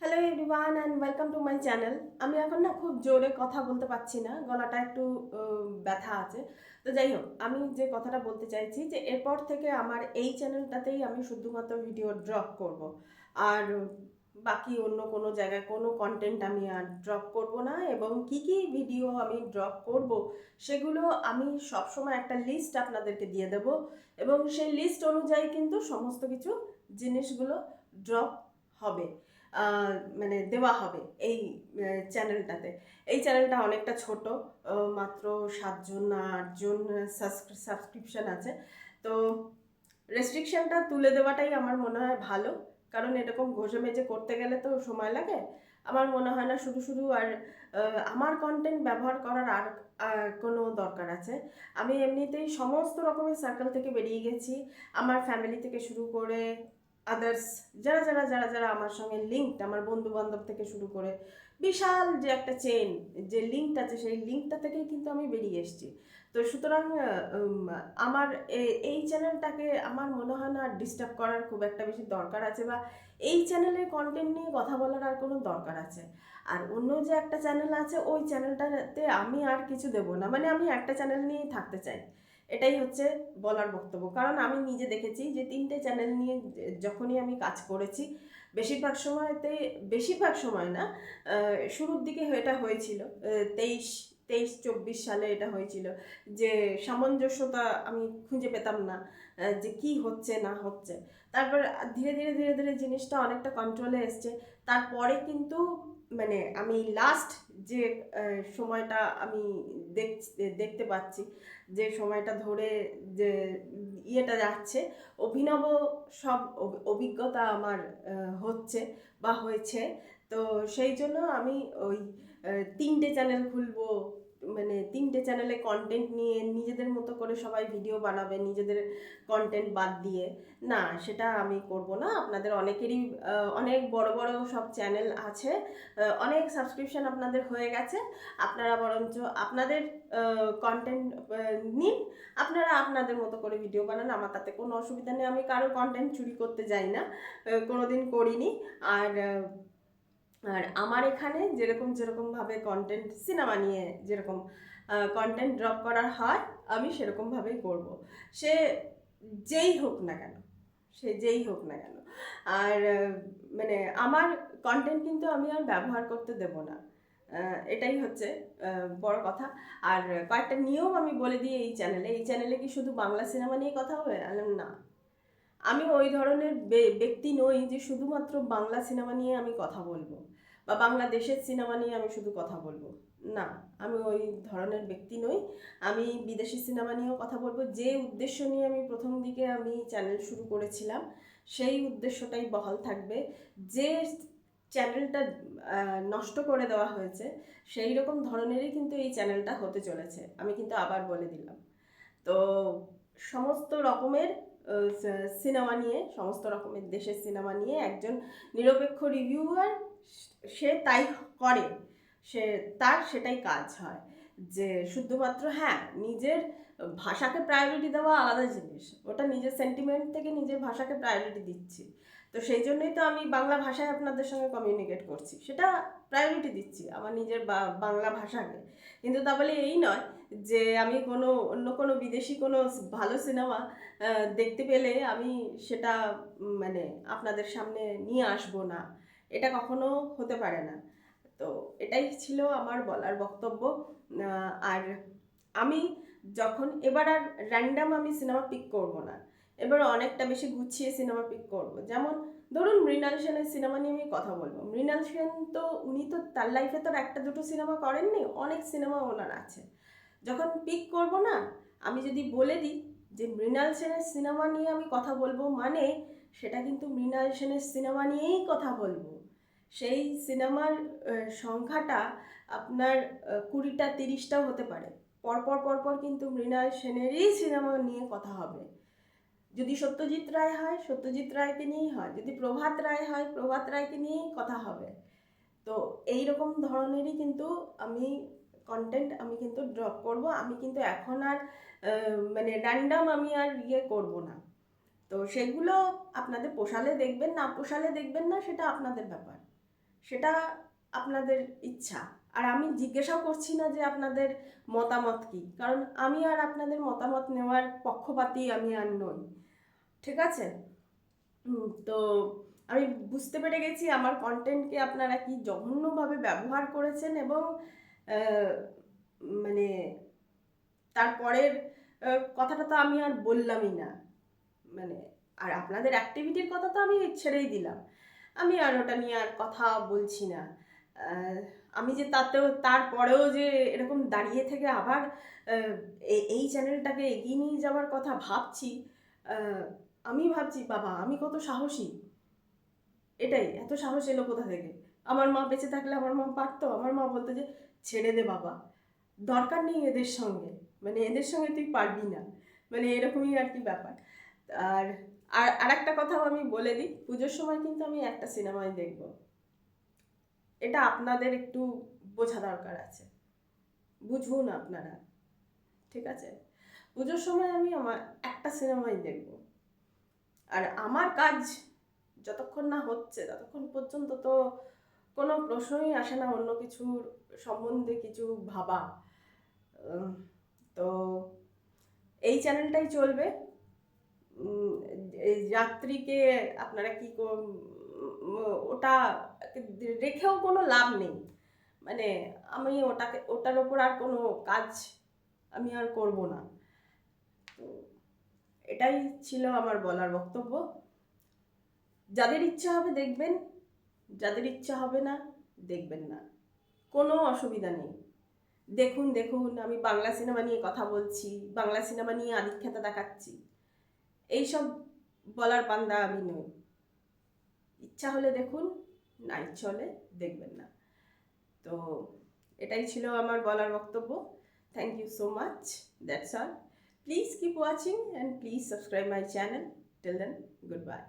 Hello everyone and welcome to my channel. আমি এখন না খুব জোরে কথা বলতে পারছি না, গলাটা একটু ব্যথা আছে। তো যাই হোক, আমি যে কথাটা বলতে চাইছি যে এরপর থেকে আমার এই চ্যানেলটাতেই আমি শুধুমাত্র ভিডিও ড্রপ করব। আর বাকি অন্য কোনো জায়গায় কোনো কন্টেন্ট আমি আর ড্রপ করব না, এবং কি কি ভিডিও আমি ড্রপ করব সেগুলো আমি সবসময় একটা লিস্ট আপনাদেরকে দিয়ে দেব, এবং সেই লিস্ট অনুযায়ী কিন্তু সমস্ত কিছু জিনিসগুলো ড্রপ হবে, মানে দেওয়া হবে এই চ্যানেলটাতে। এই চ্যানেলটা অনেকটা ছোট, মাত্র 7জন না 8জন সাবস্ক্রিপশন আছে। তো রেস্ট্রিকশনটা তুলে দেওয়াটাই আমার মনে হয় ভালো, কারণ এরকম ঘষে মেজে করতে গেলে তো সময় লাগে। আমার মনে হয় না শুধু শুধু আর আমার কন্টেন্ট ব্যবহার করার আর কোনো দরকার আছে। আমি এমনিতেই সমস্ত রকমের সার্কেল থেকে বেরিয়ে গেছি, আমার ফ্যামিলি থেকে শুরু করে আদার্স যারা যারা যারা যারা আমার সঙ্গে লিঙ্কড, আমার বন্ধু বান্ধব থেকে শুরু করে বিশাল যে একটা চেন, যে লিঙ্কটা আছে সেই লিঙ্কটা থেকেই কিন্তু আমি বেরিয়ে এসেছি। তো সুতরাং আমার এই চ্যানেলটাকে আমার মনে হয় না ডিস্টার্ব করার খুব একটা বেশি দরকার আছে, বা এই চ্যানেলের কন্টেন্ট নিয়ে কথা বলার আর কোনো দরকার আছে। আর অন্য যে একটা চ্যানেল আছে ওই চ্যানেলটাতে আমি আর কিছু দেবো না, মানে আমি একটা চ্যানেল নিয়েই থাকতে চাই। এটাই হচ্ছে বলার বক্তব্য। কারণ আমি নিজে দেখেছি যে 3টে চ্যানেল নিয়ে যখনই আমি কাজ করেছি, বেশিরভাগ সময়তে, বেশিরভাগ সময় না, শুরুর দিকে এটা হয়েছিল, 23-24 সালে এটা হয়েছিল যে সামঞ্জস্যতা আমি খুঁজে পেতাম না, যে কি হচ্ছে না হচ্ছে। তারপর ধীরে ধীরে ধীরে ধীরে জিনিসটা অনেকটা কন্ট্রোলে এসছে। তারপরে কিন্তু মানে আমি লাস্ট যে সময়টা আমি দেখতে পাচ্ছি, যে সময়টা ধরে যে ইয়েটা যাচ্ছে, অভিনব সব অভিজ্ঞতা আমার হচ্ছে বা হয়েছে। তো সেই জন্য আমি ওই 3টে চ্যানেল খুলবো, মানে 3টে চ্যানেলে কন্টেন্ট নিয়ে নিজেদের মতো করে সবাই ভিডিও বানাবে নিজেদের কন্টেন্ট বাদ দিয়ে। না, সেটা আমি করব না। আপনাদের অনেকেরই অনেক বড় বড় সব চ্যানেল আছে, অনেক সাবস্ক্রিপশন আপনাদের হয়ে গেছে। আপনারা বরঞ্চ আপনাদের কন্টেন্ট নিন, আপনারা আপনাদের মতো করে ভিডিও বানান, আমার তাতে কোনো অসুবিধা নেই। আমি কারোর কন্টেন্ট চুরি করতে যাই না, কোনোদিন করিনি। আর আর আমার এখানে যেরকম যেরকমভাবে কন্টেন্ট, সিনেমা নিয়ে যেরকম কন্টেন্ট ড্রপ করার হয়, আমি সেরকমভাবেই করব। সে যেই হোক না কেন, সে যেই হোক না কেন। আর মানে আমার কন্টেন্ট কিন্তু আমি আর ব্যবহার করতে দেব না, এটাই হচ্ছে বড় কথা। আর কয়েকটা নিয়ম আমি বলে দিই। এই চ্যানেলে কি শুধু বাংলা সিনেমা নিয়ে কথা হবে? না, আমি ওই ধরনের ব্যক্তি নই যে শুধুমাত্র বাংলা সিনেমা নিয়ে আমি কথা বলবো, বা বাংলাদেশের সিনেমা নিয়ে আমি শুধু কথা বলবো। না, আমি ওই ধরনের ব্যক্তি নই। আমি বিদেশি সিনেমা নিয়েও কথা বলবো। যে উদ্দেশ্য নিয়ে আমি প্রথম দিকে আমি চ্যানেল শুরু করেছিলাম, সেই উদ্দেশ্যটাই বহাল থাকবে। যে চ্যানেলটা নষ্ট করে দেওয়া হয়েছে, সেই রকম ধরনেরই কিন্তু এই চ্যানেলটা হতে চলেছে, আমি কিন্তু আবার বলে দিলাম। তো সমস্ত রকমের সিনেমা নিয়ে, সমস্ত রকমের দেশের সিনেমা নিয়ে একজন নিরপেক্ষ রিভিউয়ার, সে তাই করে, সে তার সেটাই কাজ হয়। যে শুধুমাত্র, হ্যাঁ, নিজের ভাষাকে প্রায়োরিটি দেওয়া আলাদা জিনিস, ওটা নিজের সেন্টিমেন্ট থেকে নিজের ভাষাকে প্রায়োরিটি দিচ্ছি। তো সেই জন্যই তো আমি বাংলা ভাষায় আপনাদের সঙ্গে কমিউনিকেট করছি, সেটা প্রায়োরিটি দিচ্ছি আমার নিজের বাংলা ভাষাকে। কিন্তু তা বলে এই নয় যে আমি কোনো অন্য কোনো বিদেশি কোনো ভালো সিনেমা দেখতে পেলে আমি সেটা মানে আপনাদের সামনে নিয়ে আসবো না, এটা কখনো হতে পারে না। তো এটাই ছিল আমার বলার বক্তব্য। আর আমি যখন এবার আর র্যান্ডাম আমি সিনেমা পিক করব না, এবার অনেকটা বেশি গুছিয়ে সিনেমা পিক করব। যেমন ধরুন মৃণাল সেনের সিনেমা নিয়ে আমি কথা বলবো। মৃণাল সেন তো, উনি তো তার লাইফে তো একটা দুটো সিনেমা করেননি, অনেক সিনেমা ওনার আছে। যখন পিক করব না, আমি যদি বলে দিই যে মৃণাল সেনের সিনেমা নিয়ে আমি কথা বলবো, মানে সেটা কিন্তু মৃণাল সেনের সিনেমা নিয়েই কথা বলবো। সেই সিনেমার সংখ্যাটা আপনার 20টা 30টাও হতে পারে। পরপর পরপর কিন্তু মৃণাল সেনেরই সিনেমা নিয়ে কথা হবে। যদি সত্যজিৎ রায় হয়, সত্যজিৎ রায়কে নিয়েই হয়। যদি প্রভাত রায় হয়, প্রভাত রায়কে নিয়েই কথা হবে। তো এই রকম ধরনেরই কিন্তু আমি কন্টেন্ট আমি কিন্তু ড্রপ করব। আমি কিন্তু এখন আর মানে র্যান্ডাম আমি আর ইয়ে করব না। তো সেগুলো আপনাদের পোষালে দেখবেন, না পোষালে দেখবেন না, সেটা আপনাদের ব্যাপার। সেটা আপনাদের ইচ্ছা। আর আমি জিজ্ঞাসাও করছি না যে আপনাদের মতামত কী, কারণ আমি আর আপনাদের মতামত নেওয়ার পক্ষপাতী আমি আর নই, ঠিক আছে? তো আমি বুঝতে পেরে গেছি আমার কন্টেন্টকে আপনারা কি জঘন্যভাবে ব্যবহার করেছেন, এবং মানে তারপরের কথাটা তো আমি আর বললামই না, মানে আর আপনাদের অ্যাক্টিভিটির কথা তো আমি ছেড়েই দিলাম, আমি আর ওটা নিয়ে আর কথা বলছি না। আমি যে তারপরেও যে এরকম দাঁড়িয়ে থেকে আবার এই চ্যানেলটাকে এগিয়ে নিয়ে যাওয়ার কথা ভাবছি, আমি ভাবছি বাবা আমি কত সাহসী, এটাই এত সাহস এলো কোথা থেকে? আমার মা বেঁচে থাকলে আমার মা পারতো, আমার মা বলতো যে ছেড়ে দে বাবা, দরকার নেই এদের সঙ্গে, মানে এদের সঙ্গে তুই পারবি না, মানে এরকমই আর কি ব্যাপার। আর আর একটা কথাও আমি বলে দিই, পুজোর সময় কিন্তু আমি একটা সিনেমাই দেখব, এটা আপনাদের একটু বোঝা দরকার আছে, বুঝুন আপনারা, ঠিক আছে? পুজোর সময় আমি আমার একটা সিনেমাই দেখব, আর আমার কাজ যতক্ষণ না হচ্ছে ততক্ষণ পর্যন্ত তো কোনো প্রশ্নই আসে না অন্য কিছুর সম্বন্ধে কিছু ভাবা। তো এই চ্যানেলটাই চলবে। এই যাত্রীকে আপনারা কি ওটা রেখেও কোনো লাভ নেই, মানে আমি ওটার ওপর আর কোনো কাজ আমি আর করব না। তো এটাই ছিল আমার বলার বক্তব্য। যাদের ইচ্ছা হবে দেখবেন, যাদের ইচ্ছা হবে না দেখবেন না, কোনো অসুবিধা নেই। দেখুন দেখুন, আমি বাংলা সিনেমা নিয়ে কথা বলছি, বাংলা সিনেমা নিয়ে আধিক্যতা দেখাচ্ছি, এইসব বলার পান্দা আমি নই। ইচ্ছা হলে দেখুন, না ইচ্ছা হলে দেখবেন না। তো এটাই ছিল আমার বলার বক্তব্য। Thank you so much, that's all. Please keep watching and please subscribe my channel. Till then, good bye.